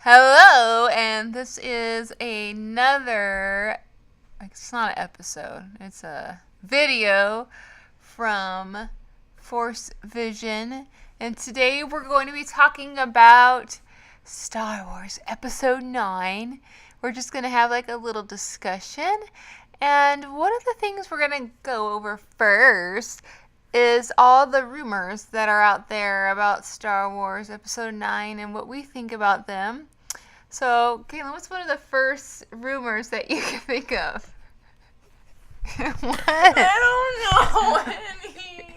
Hello, and this is another, it's not an episode, it's a video from Force Vision. And today we're going to be talking about Star Wars Episode 9. We're just going to have like a little discussion. And one of the things we're going to go over first is all the rumors that are out there about Star Wars Episode 9 and what we think about them. So, Caitlin, what's one of the first rumors that you can think of? What? I don't know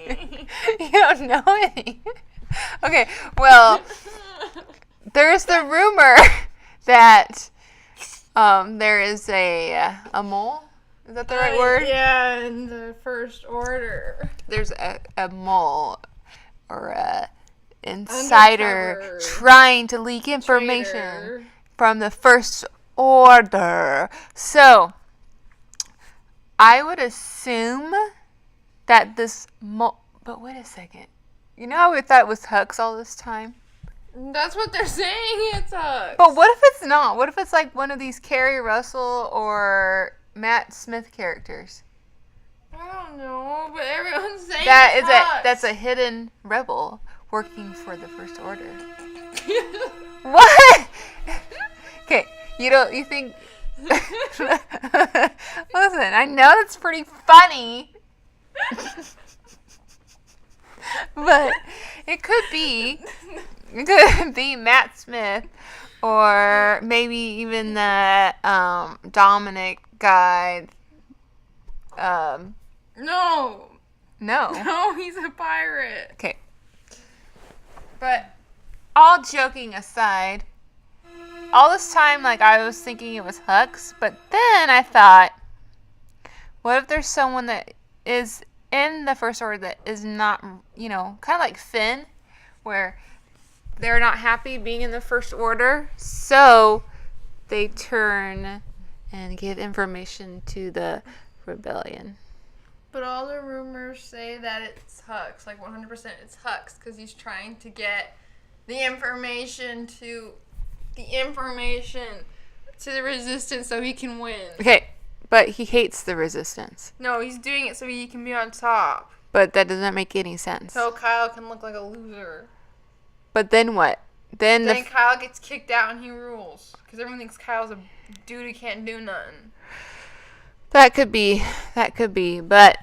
any. You don't know any? Okay, well, there's the rumor that there is a mole. Is that the right word? Yeah, in the First Order. There's a mole or a insider Undercover trying to leak information traitor. from the First Order. So, I would assume that this mole... But wait a second. You know how we thought it was Hux all this time? That's what they're saying. It's Hux. But what if it's not? What if it's like one of these Carrie Russell or Matt Smith characters? I don't know, but everyone's saying That's a hidden rebel working for the First Order. What? Okay, you think... Listen, I know that's pretty funny. But it could be Matt Smith or maybe even the Dominic guy. No, No. he's a pirate. Okay. But all joking aside, all this time, like, I was thinking it was Hux, but then I thought, what if there's someone that is in the First Order that is not, kind of like Finn, where they're not happy being in the First Order, so they turn and give information to the rebellion. But all the rumors say that it's Hux, like 100% it's Hux, because he's trying to get the information to the Resistance so he can win. Okay, but he hates the Resistance. No, he's doing it so he can be on top. But that doesn't make any sense. So Kyle can look like a loser. But then what? Then Kyle gets kicked out and he rules. Because everyone thinks Kyle's a dude who can't do nothing. that could be, but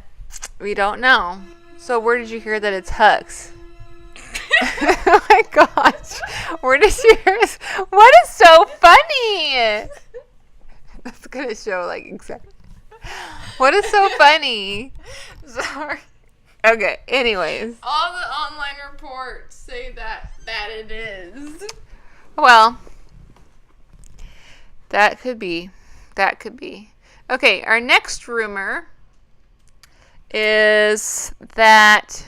we don't know. So where did you hear that it's Hux? Oh my gosh. Where did you hear this? What is so funny? That's going to show like exactly. What is so funny? Sorry. Okay, anyways. All the online reports say that it is. Well, that could be. Okay, our next rumor is that...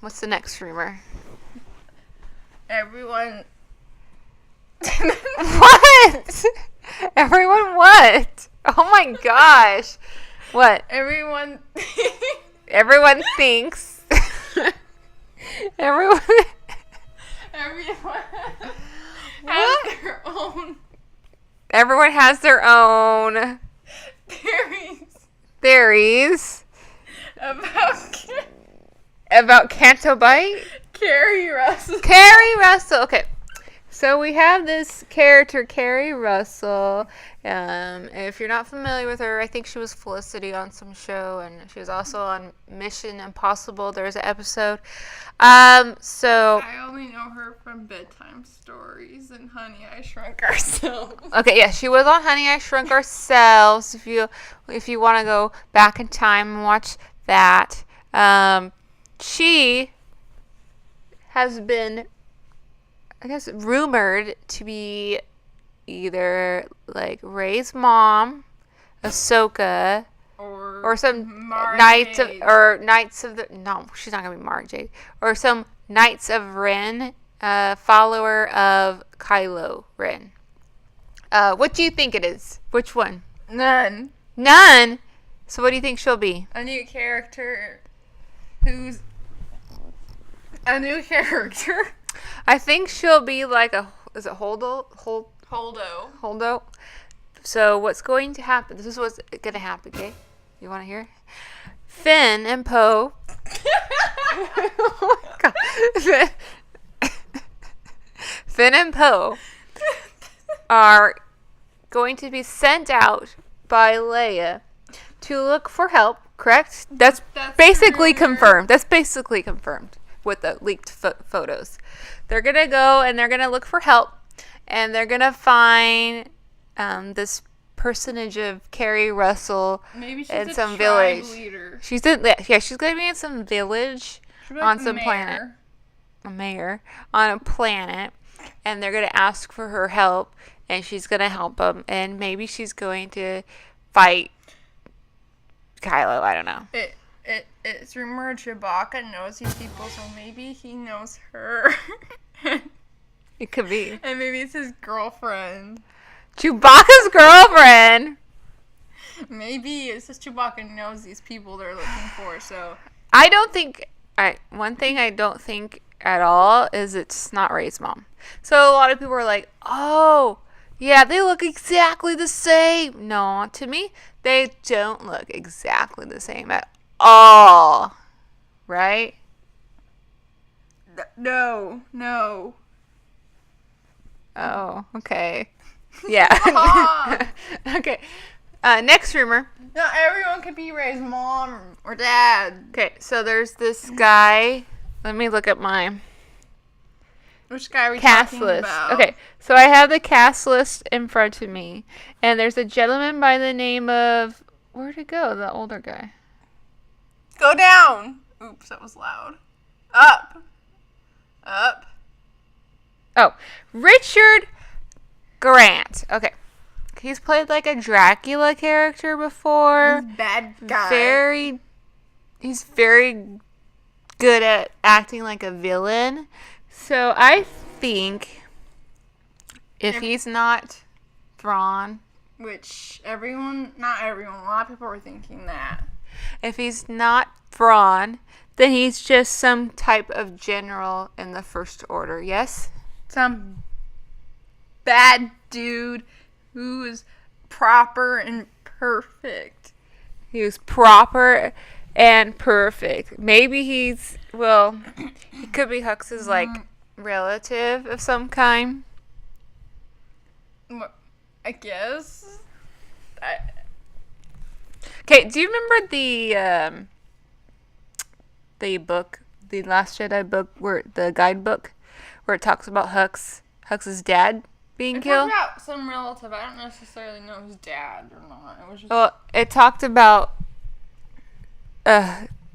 what's the next rumor? Everyone... What? Everyone what? Oh my gosh. What? Everyone Thinks. Everyone... has their own Everyone has their own theories about Canto Bight. Carrie Russell. Okay. So we have this character, Carrie Russell. If you're not familiar with her, I think she was Felicity on some show, and she was also on Mission Impossible. There's an episode. So I only know her from Bedtime Stories and Honey, I Shrunk Ourselves. okay, yeah, she was on Honey, I Shrunk Ourselves. If you want to go back in time and watch that, she has been, I guess, rumored to be either like Rey's mom, Ahsoka, or some Mara Knights Jade. Knights of the... No, she's not gonna be Mara Jade. Or some Knights of Ren, follower of Kylo Ren. What do you think it is? Which one? None. So what do you think she'll be? A new character who's a new character. I think she'll be like is it Holdo? Holdo. Holdo? So what's going to happen? This is what's going to happen, okay? You want to hear? Finn and Poe. Oh my God. Finn and Poe are going to be sent out by Leia to look for help, correct? That's basically confirmed. That's basically confirmed with the leaked photos. They're going to go and they're going to look for help, and they're going to find this personage of Carrie Russell Maybe she's in a some tribe village. leader. She's going to be in some village on some planet. Mayor. A mayor on a planet, and they're going to ask for her help, and she's going to help them, and maybe she's going to fight Kylo. I don't know. It's rumored Chewbacca knows these people, so maybe he knows her. It could be And maybe it's his girlfriend. Chewbacca's girlfriend. Maybe it's just Chewbacca knows these people they're looking for, so... I don't think... one thing I don't think at all is it's not Rey's mom. So a lot of people are like, oh, yeah, they look exactly the same. No, to me, they don't look exactly the same at all. Right? No. Oh, okay. Yeah. Okay. Next rumor. Not everyone could be Rey's mom or dad. Okay, so there's this guy. Let me look at my Which guy are we cast talking list. about? Okay, so I have the cast list in front of me, and there's a gentleman by the name of, where'd it go? The older guy. Go down. Oops, that was loud. Up. Oh, Richard Grant. Okay, he's played like a Dracula character before. Bad guy. He's very good at acting like a villain. So I think if he's not Thrawn, Which not everyone, a lot of people were thinking that. if he's not Thrawn, then he's just some type of general in the First Order. Yes? Some bad dude who is proper and perfect. He was proper and perfect. Maybe he could be Hux's, like, relative of some kind. I guess. Okay, do you remember the book, the Last Jedi book, the guidebook, where it talks about Hux's dad being killed? It talked about some relative. I don't necessarily know his dad or not. It was just... Well, it talked about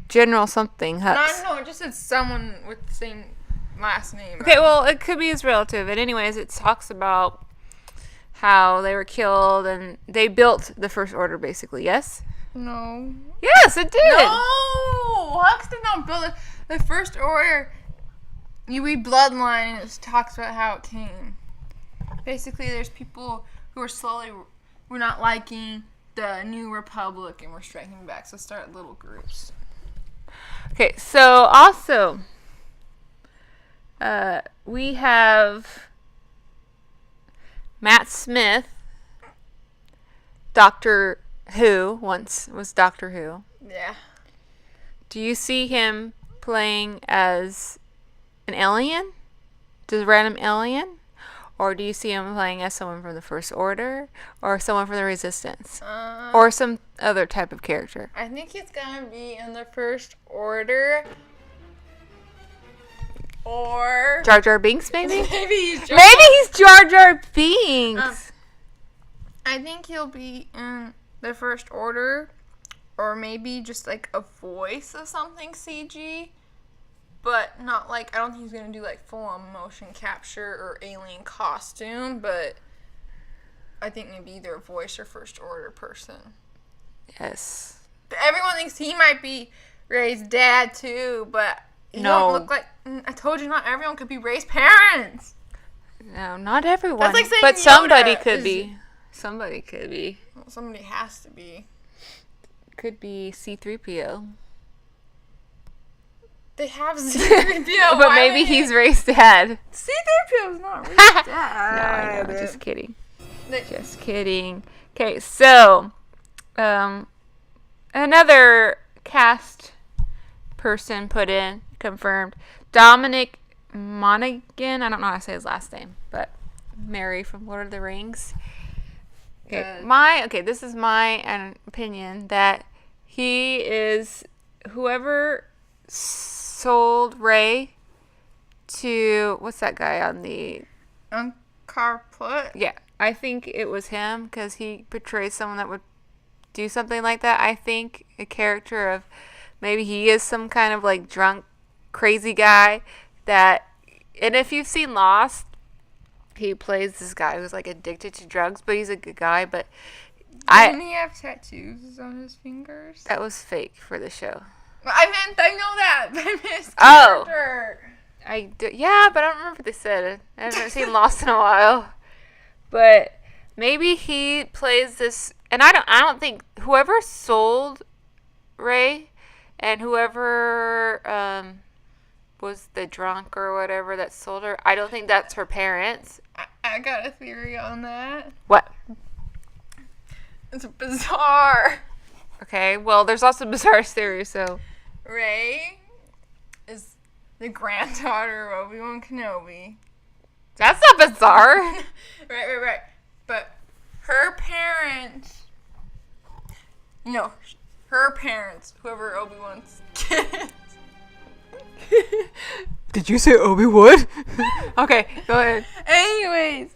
General something Hux. No, it just said someone with the same last name. Okay, well, it could be his relative. And anyways, it talks about how they were killed and they built the First Order, basically. Yes? No. Yes, it did. No! Hux did not build it. The First Order, you read Bloodline and it talks about how it came. Basically, there's people who we're not liking the New Republic and we're striking back, so start little groups. Okay, so also, we have Matt Smith, Doctor Who, once was Doctor Who. Yeah. Do you see him playing as an alien? Just a random alien? Or do you see him playing as someone from the First Order? Or someone from the Resistance? Or some other type of character? I think he's gonna be in the First Order. Or... Jar Jar Binks, maybe? Maybe he's Maybe he's Jar Jar Binks! I think he'll be in the First Order, or maybe just like a voice of something CG, but not like, I don't think he's gonna do like full on motion capture or alien costume, but I think maybe either a voice or First Order person. Yes. Everyone thinks he might be Rey's dad too, but he No. don't look like, I told you not everyone could be Rey's parents. No, not everyone. That's like saying but Yoda somebody could is- be. Somebody could be. Well, somebody has to be. Could be C-3PO. They have C-3PO. But maybe he's Rey's dad. C-3PO's not Rey's No, dad. I know. Just kidding. They- Just kidding. Okay, so another cast person put in, confirmed. Dominic Monaghan. I don't know how to say his last name, but Mary from Lord of the Rings. Okay, this is my opinion that he is whoever sold Rey to what's that guy on the Carput. Yeah, I think it was him because he portrays someone that would do something like that. I think a character of maybe he is some kind of like drunk, crazy guy that, and if you've seen Lost, he plays this guy who's like addicted to drugs, but he's a good guy. But Didn't he have tattoos on his fingers? that was fake for the show. I know that, but I missed Oh. character. Yeah, but I don't remember what they said. I haven't seen Lost in a while. But maybe he plays this, and I don't think whoever sold Rey and whoever was the drunk or whatever that sold her, I don't think that's her parents. I got a theory on that. What? It's bizarre. Okay, well, there's also bizarre theories, so. Rey is the granddaughter of Obi-Wan Kenobi. That's not bizarre. Right. But her parents, whoever Obi-Wan's kids. Did you say Obi-Wan? Okay, go ahead. Anyways,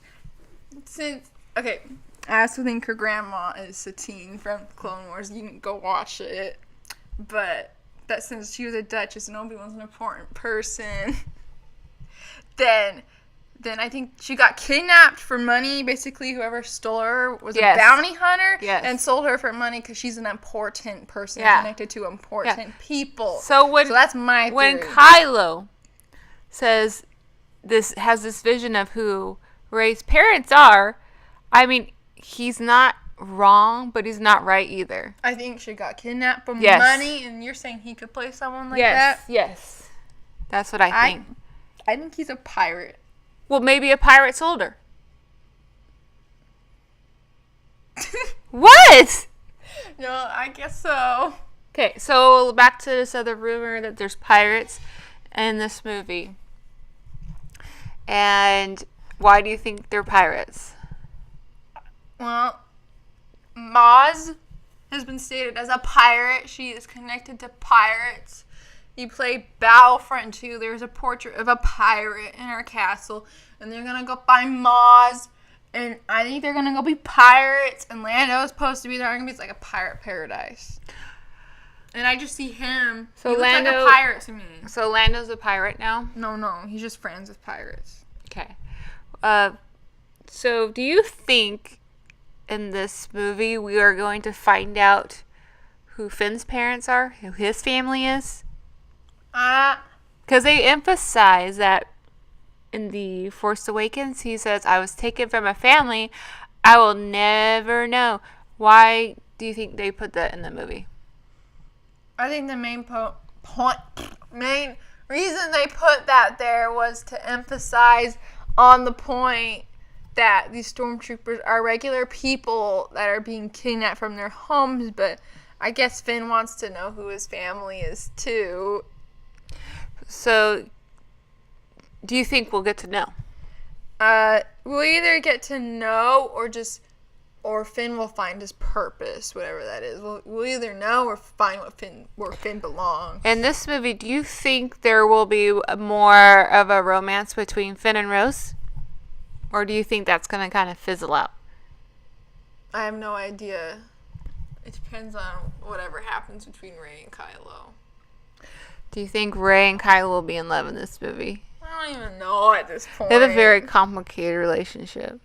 I also think her grandma is Satine from Clone Wars. You can go watch it. But that since she was a Duchess and Obi-Wan's an important person, then I think she got kidnapped for money. Basically, whoever stole her was a bounty hunter and sold her for money because she's an important person connected to important people. So that's my theory. When Kylo says has this vision of who Rey's parents are, I mean, he's not wrong, but he's not right either. I think she got kidnapped for money, and you're saying he could play someone like that? Yes. That's what I think. I think he's a pirate. Well, maybe a pirate sold her. What? No, I guess so. Okay, so back to this other rumor that there's pirates in this movie. And why do you think they're pirates? Well, Maz has been stated as a pirate. She is connected to pirates. You play Battlefront 2. There's a portrait of a pirate in our castle. And they're going to go find Maz. And I think they're going to go be pirates. And Lando's supposed to be there. It's like a pirate paradise. And I just see him. So he looks Lando, like a pirate to me. So Lando's a pirate now? No. He's just friends with pirates. Okay. So do you think in this movie we are going to find out who Finn's parents are? Who his family is? Because they emphasize that in The Force Awakens, he says, I was taken from a family I will never know. Why do you think they put that in the movie? I think the main main reason they put that there was to emphasize on the point that these stormtroopers are regular people that are being kidnapped from their homes, but I guess Finn wants to know who his family is too. So, do you think we'll get to know? We'll either get to know or Finn will find his purpose, whatever that is. We'll either know or find where Finn belongs. In this movie, do you think there will be more of a romance between Finn and Rose? Or do you think that's going to kind of fizzle out? I have no idea. It depends on whatever happens between Rey and Kylo. Do you think Rey and Kylo will be in love in this movie? I don't even know at this point. They have a very complicated relationship.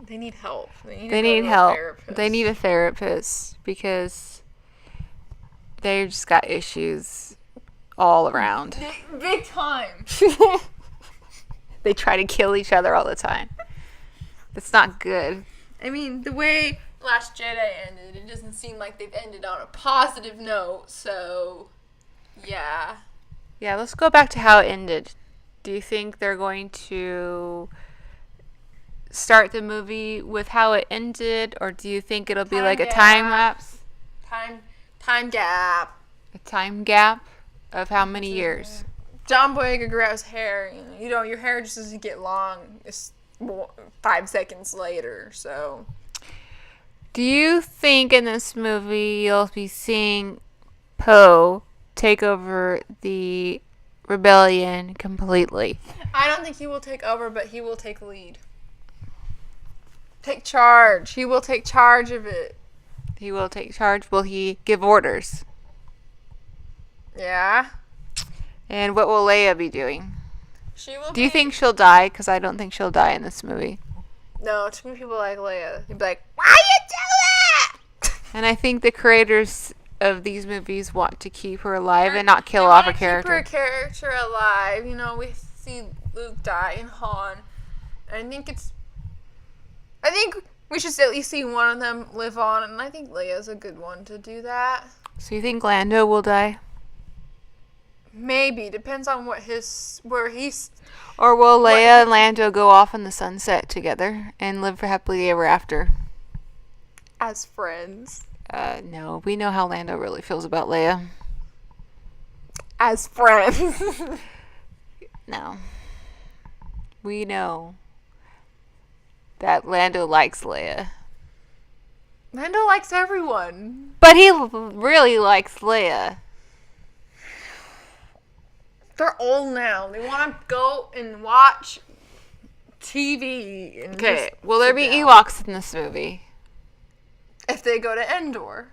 They need help. They need help. They need a therapist because they just got issues all around. Big time. They try to kill each other all the time. That's not good. I mean, the way Last Jedi ended, it doesn't seem like they've ended on a positive note, so yeah. Yeah, let's go back to how it ended. Do you think they're going to start the movie with how it ended, or do you think it'll be like a time lapse? Time gap. A time gap of how many years? John Boyega grabs hair. You know, your hair just doesn't get long. It's 5 seconds later. So, Do you think in this movie you'll be seeing Poe take over the rebellion completely? I don't think he will take over, but he will take lead. Take charge. He will take charge of it. He will take charge. Will he give orders? Yeah. And what will Leia be doing? She will. Do you think she'll die? Because I don't think she'll die in this movie. No, too many people like Leia. They'd be like, "Why you do that?" And I think the creators of these movies want to keep her alive and not kill off her character. Keep her character alive. You know, we see Luke die and Han. And I think we should at least see one of them live on, and I think Leia's a good one to do that. So you think Lando will die? Maybe. Depends on where he's... Or will Leia and Lando go off in the sunset together and live happily ever after? As friends. No. We know how Lando really feels about Leia. As friends. No. We know that Lando likes Leia. Lando likes everyone. But he really likes Leia. They're old now. They want to go and watch TV. And Okay, just will there sit be down. Ewoks in this movie? If they go to Endor.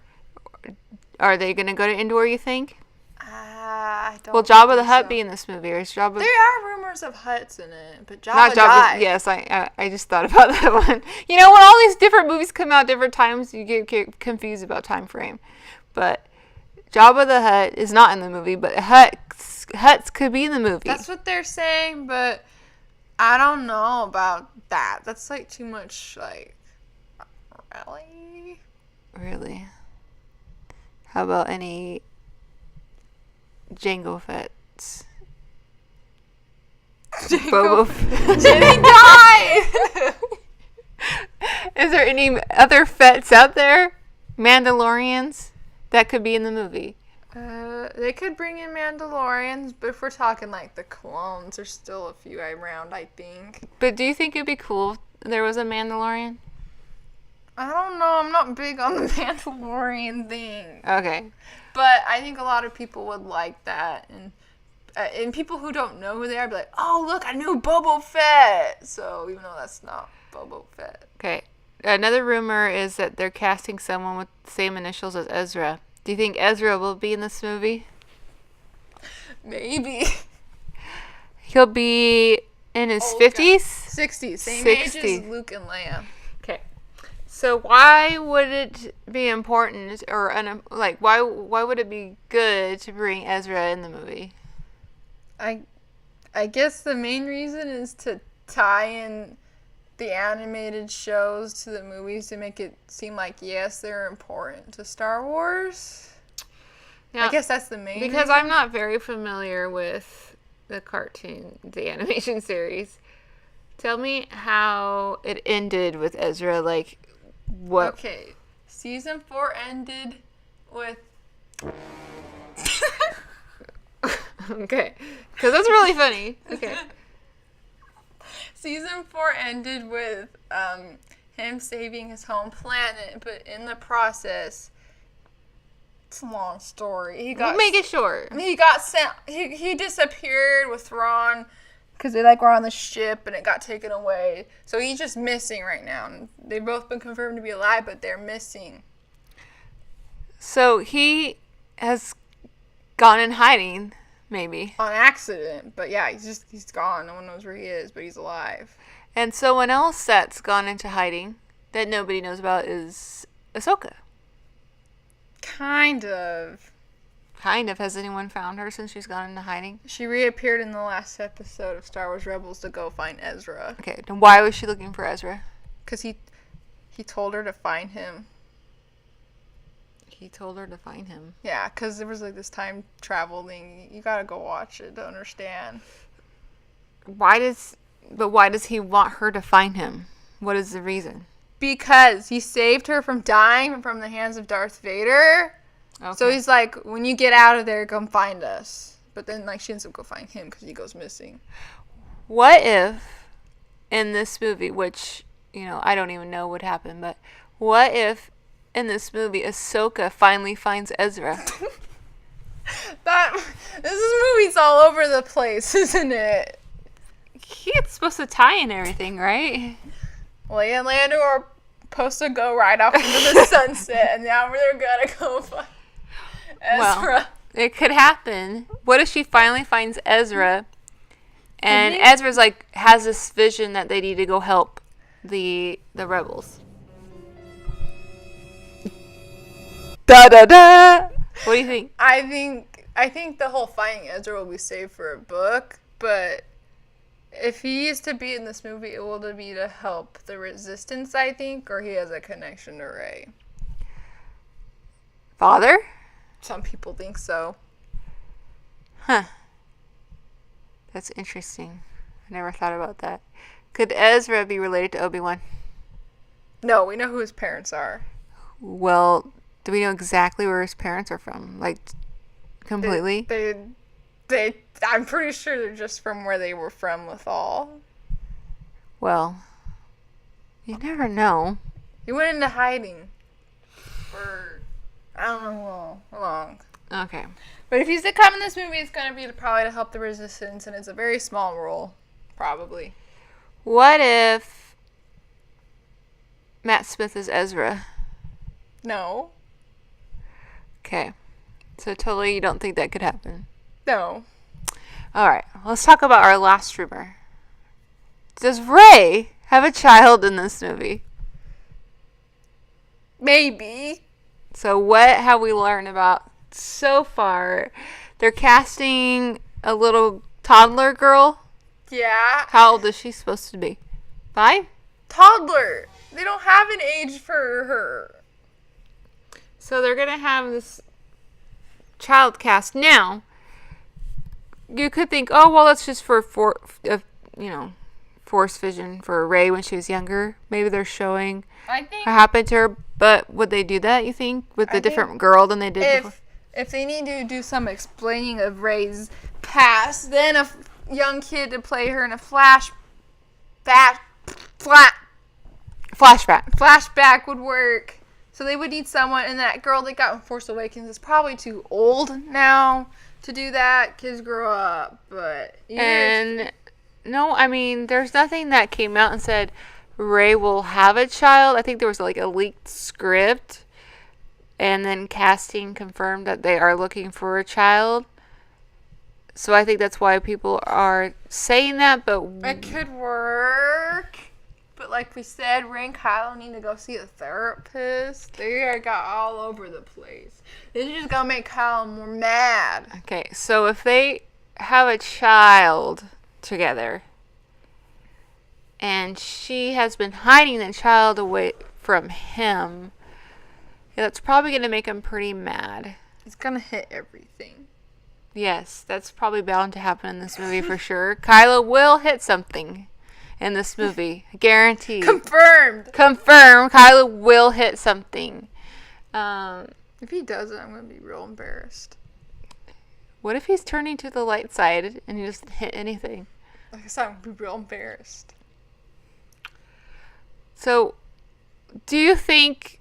Are they going to go to Endor, you think? I don't Will Jabba the think Hutt so. be in this movie? Or is Jabba... There are rumors of Hutts in it, but Jabba Not Jabba. died. Yes, I just thought about that one. You know, when all these different movies come out different times, you get confused about time frame. But Jabba the Hutt is not in the movie, but Hutts could be in the movie. That's what they're saying, but I don't know about that. That's like too much, like, really? Really? How about any Jango Fett's? Boba Fett. Jimmy died! Is there any other Fetts out there? Mandalorians that could be in the movie? They could bring in Mandalorians, but if we're talking like the clones, there's still a few around, I think. But do you think it'd be cool if there was a Mandalorian? I don't know. I'm not big on the Mandalorian thing. Okay. But I think a lot of people would like that. And people who don't know who they are be like, oh, look, I knew Boba Fett. So even though that's not Boba Fett. Okay. Another rumor is that they're casting someone with the same initials as Ezra. Do you think Ezra will be in this movie? Maybe. He'll be in his Old guy. 50s? 60s. Same 60. age as Luke and Leia. Okay. So why would it be important, or why would it be good to bring Ezra in the movie? I guess the main reason is to tie in the animated shows to the movies to make it seem like, yes, they're important to Star Wars. Now, I guess that's the main because reason. I'm not very familiar with the animation series. Tell me how it ended with Ezra. Like, what? Okay, season 4 ended with... Okay, because that's really funny. Okay. Season 4 ended with him saving his home planet, but in the process, it's a long story. Make it short. He got sent. He disappeared with Thrawn because they were on the ship and it got taken away. So he's just missing right now. And they've both been confirmed to be alive, but they're missing. So he has gone in hiding, maybe. On accident, but yeah, he's gone. No one knows where he is, but he's alive. And someone else that's gone into hiding that nobody knows about is Ahsoka. Kind of. Kind of. Has anyone found her since she's gone into hiding? She reappeared in the last episode of Star Wars Rebels to go find Ezra. Okay, then why was she looking for Ezra? Because he told her to find him. he told her to find him. Yeah, because there was like this time travel thing. You gotta go watch it to understand. Why does he want her to find him? What is the reason? Because he saved her from dying from the hands of Darth Vader. Okay. So he's like, when you get out of there, come find us. But then, like, she ends up go find him because he goes missing. What if, in this movie, which, I don't even know what happened, but what if, in this movie, Ahsoka finally finds Ezra? This movie's all over the place, isn't it? It's supposed to tie in everything, right? Leia and Lando are supposed to go right off into the sunset, and now they're gonna go find Ezra. Well, it could happen. What if she finally finds Ezra, and Ezra's like has this vision that they need to go help the rebels? Da da da. What do you think? I think the whole finding Ezra will be saved for a book, but if he is to be in this movie, it will be to help the Resistance, I think, or he has a connection to Rey. Father? Some people think so. Huh. That's interesting. I never thought about that. Could Ezra be related to Obi-Wan? No, we know who his parents are. Well, do we know exactly where his parents are from? Like, completely? I'm pretty sure they're just from where they were from Lothal. Well, you never know. He went into hiding for, I don't know how long. Okay. But if he's to come in this movie, it's going to be probably to help the Resistance, and it's a very small role, probably. What if Matt Smith is Ezra? No. Okay. So totally you don't think that could happen? No. All right. Let's talk about our last rumor. Does Rey have a child in this movie? Maybe. So what have we learned about so far? They're casting a little toddler girl. Yeah. How old is she supposed to be? 5? Toddler. They don't have an age for her. So they're going to have this child cast. Now, you could think, oh, well, that's just for Force vision for Rey when she was younger. Maybe they're showing I think what happened to her. But would they do that, you think, with a different girl than they did before? If they need to do some explaining of Rey's past, then a young kid to play her in a flashback would work. So they would need someone, and that girl they got in Force Awakens is probably too old now to do that. Kids grow up, but no, I mean, there's nothing that came out and said Rey will have a child. I think there was like a leaked script, and then casting confirmed that they are looking for a child. So I think that's why people are saying that, but it could work. But like we said, Rey and Kylo need to go see a therapist. They got all over the place. This is just gonna make Kylo more mad. Okay, so if they have a child together, and she has been hiding the child away from him, that's probably going to make him pretty mad. It's gonna hit everything. Yes, that's probably bound to happen in this movie for sure. Kylo will hit something in this movie. Guaranteed. Confirmed. Confirmed. Kylo will hit something. If he doesn't, I'm gonna be real embarrassed. What if he's turning to the light side and he doesn't hit anything? Like I said, I'm gonna be real embarrassed. So, do you think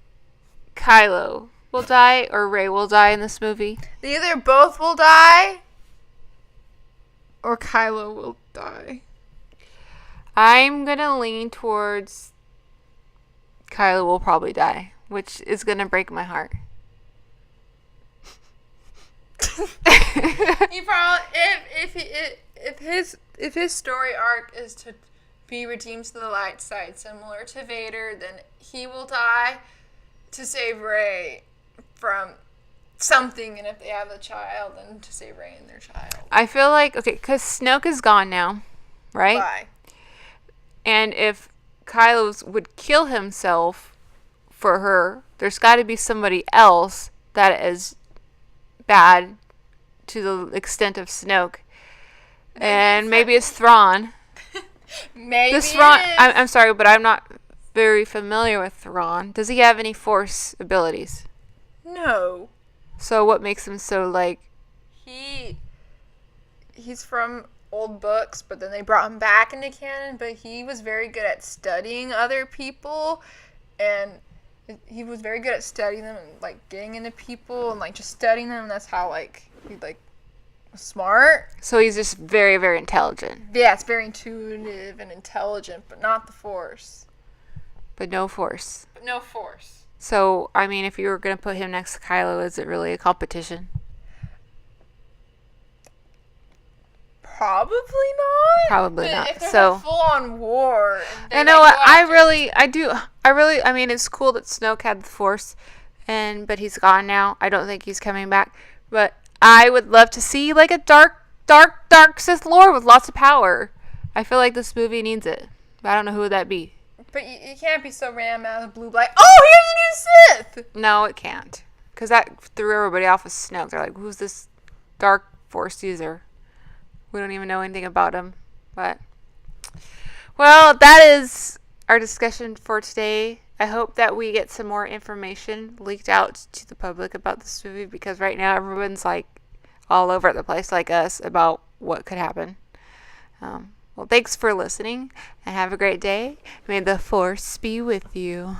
Kylo will die or Rey will die in this movie? Either both will die or Kylo will die. I'm going to lean towards Kylo will probably die, which is going to break my heart. He probably if his story arc is to be redeemed to the light side, similar to Vader, then he will die to save Rey from something, and if they have a child, then to save Rey and their child. I feel like, okay, because Snoke is gone now, right? Bye. And if Kylo would kill himself for her, there's got to be somebody else that is bad to the extent of Snoke. Maybe it's Thrawn. Maybe This Thrawn, it is. I'm sorry, but I'm not very familiar with Thrawn. Does he have any Force abilities? No. So what makes him so like? He's from old books, but then they brought him back into canon, but he was very good at studying other people, and he was very good at studying them and like getting into people and like just studying them, and that's how like he like was smart. So he's just very, very intelligent, Yeah, it's very intuitive and intelligent, but not the Force. but no Force. But no Force. So I mean, if you were gonna put him next to Kylo, is it really a competition? Probably not. Probably But not. If there's So a full-on war, and they, you know like, what? go after- I mean, it's cool that Snoke had the Force, but he's gone now. I don't think he's coming back. But I would love to see like a dark Sith Lord with lots of power. I feel like this movie needs it. But I don't know who would that be. But you can't be so random out of the blue, like, oh, here's a new Sith. No, it can't. Because that threw everybody off with Snoke. They're like, who's this dark Force user? We don't even know anything about him. But, well, that is our discussion for today. I hope that we get some more information leaked out to the public about this movie, because right now everyone's like all over the place like us about what could happen. Well, thanks for listening and have a great day. May the Force be with you.